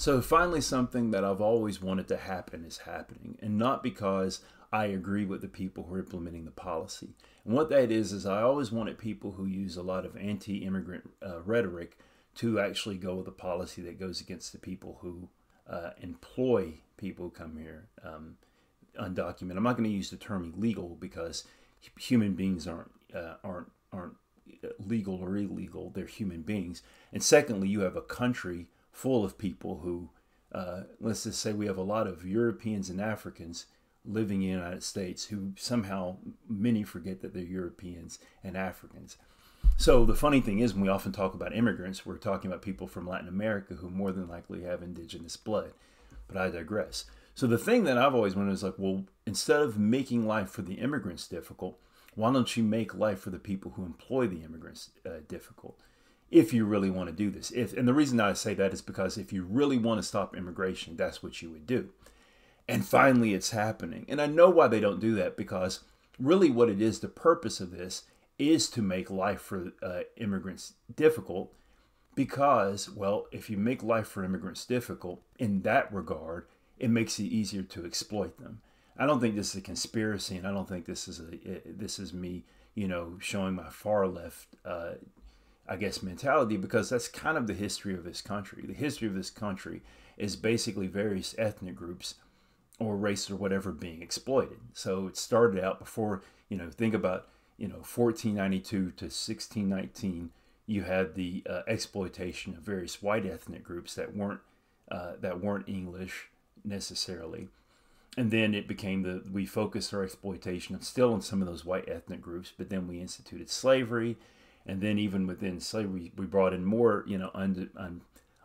So finally, something that I've always wanted to happen is happening, and not because I agree with the people who are implementing the policy. And what that is I always wanted people who use a lot of anti-immigrant rhetoric to actually go with a policy that goes against the people who employ people who come here undocumented. I'm not going to use the term illegal because human beings aren't legal or illegal. They're human beings. And secondly, you have a country full of people who, let's just say we have a lot of Europeans and Africans living in the United States who somehow many forget that they're Europeans and Africans. So the funny thing is when we often talk about immigrants, we're talking about people from Latin America who more than likely have indigenous blood. But I digress. So the thing that I've always wanted is like, well, instead of making life for the immigrants difficult, why don't you make life for the people who employ the immigrants difficult? If you really want to do this. And the reason I say that is because if you really want to stop immigration, that's what you would do. And finally, it's happening. And I know why they don't do that, because really what it is, the purpose of this is to make life for immigrants difficult. Because, well, if you make life for immigrants difficult in that regard, it makes it easier to exploit them. I don't think this is a conspiracy, and I don't think this is me, showing my far left mentality, because that's kind of the history of this country. The history of this country is basically various ethnic groups or race or whatever being exploited. So it started out before, think about, 1492 to 1619, you had the exploitation of various white ethnic groups that weren't English necessarily. And then it became we focused our exploitation still on some of those white ethnic groups, but then we instituted slavery. And then even within slavery, we brought in more,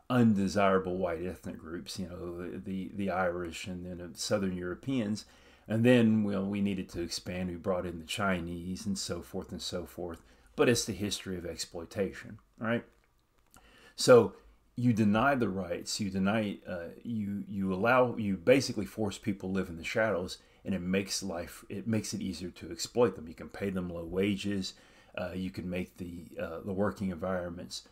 undesirable white ethnic groups, the Irish and then Southern Europeans. And then, we needed to expand. We brought in the Chinese and so forth and so forth. But it's the history of exploitation, right? So you deny the rights, you deny, you basically force people to live in the shadows, and it makes it easier to exploit them. You can pay them low wages. You can make the working environments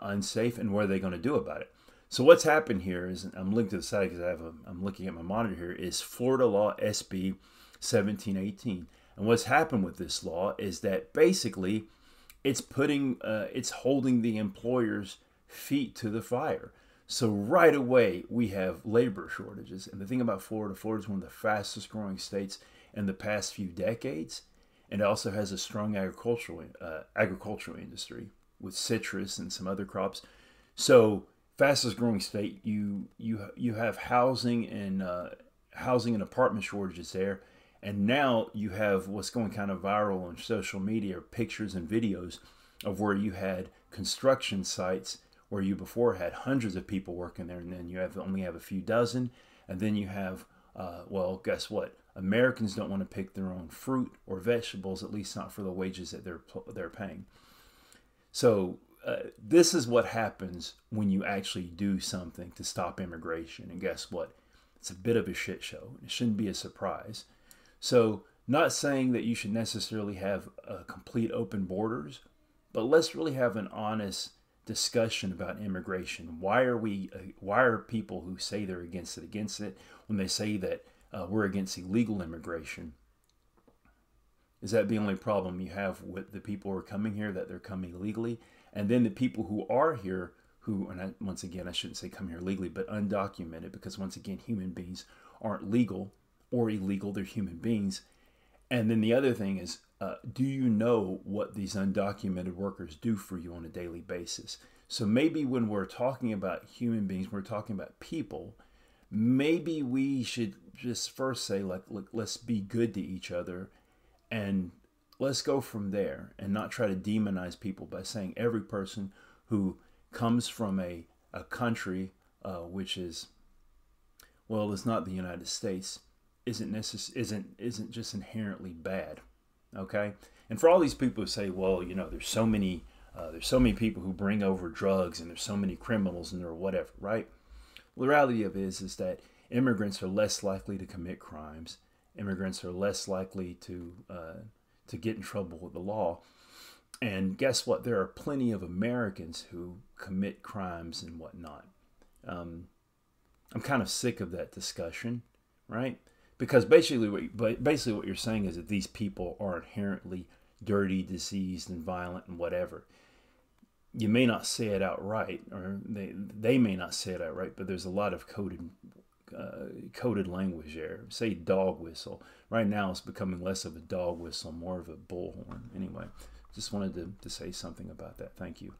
unsafe, and what are they going to do about it? So what's happened here is, I'm linked to the side because I'm looking at my monitor here, is Florida Law SB 1718. And what's happened with this law is that basically it's holding the employer's feet to the fire. So right away we have labor shortages. And the thing about Florida is one of the fastest growing states in the past few decades. And it also has a strong agricultural industry with citrus and some other crops. So fastest growing state, you have housing and apartment shortages there. And now you have what's going kind of viral on social media, pictures and videos of where you had construction sites where you before had hundreds of people working there, and then you only have a few dozen. And then you have, well, guess what? Americans don't want to pick their own fruit or vegetables, at least not for the wages that they're paying. So this is what happens when you actually do something to stop immigration. And guess what? It's a bit of a shit show. It shouldn't be a surprise. So not saying that you should necessarily have complete open borders, but let's really have an honest discussion about immigration. Why are people who say they're against it when they say that we're against illegal immigration? Is that the only problem you have with the people who are coming here, that they're coming illegally? And then the people who are here, once again, I shouldn't say come here legally, but undocumented, because once again, human beings aren't legal or illegal, they're human beings. And then the other thing is, do you know what these undocumented workers do for you on a daily basis? So maybe when we're talking about human beings, we're talking about people, maybe we should just first say, like, look, let's be good to each other, and let's go from there, and not try to demonize people by saying every person who comes from a country which is, well, it's not the United States, isn't just inherently bad. Okay? And for all these people who say, well, there's so many people who bring over drugs, and there's so many criminals and or whatever, right? Well, the reality of it is that immigrants are less likely to commit crimes. Immigrants are less likely to get in trouble with the law. And guess what? There are plenty of Americans who commit crimes and whatnot. I'm kind of sick of that discussion, right? Because basically what you're saying is that these people are inherently dirty, diseased, and violent, and whatever. You may not say it outright, or they may not say it outright, but there's a lot of coded language there. Say dog whistle. Right now, it's becoming less of a dog whistle, more of a bullhorn. Anyway, just wanted to say something about that. Thank you.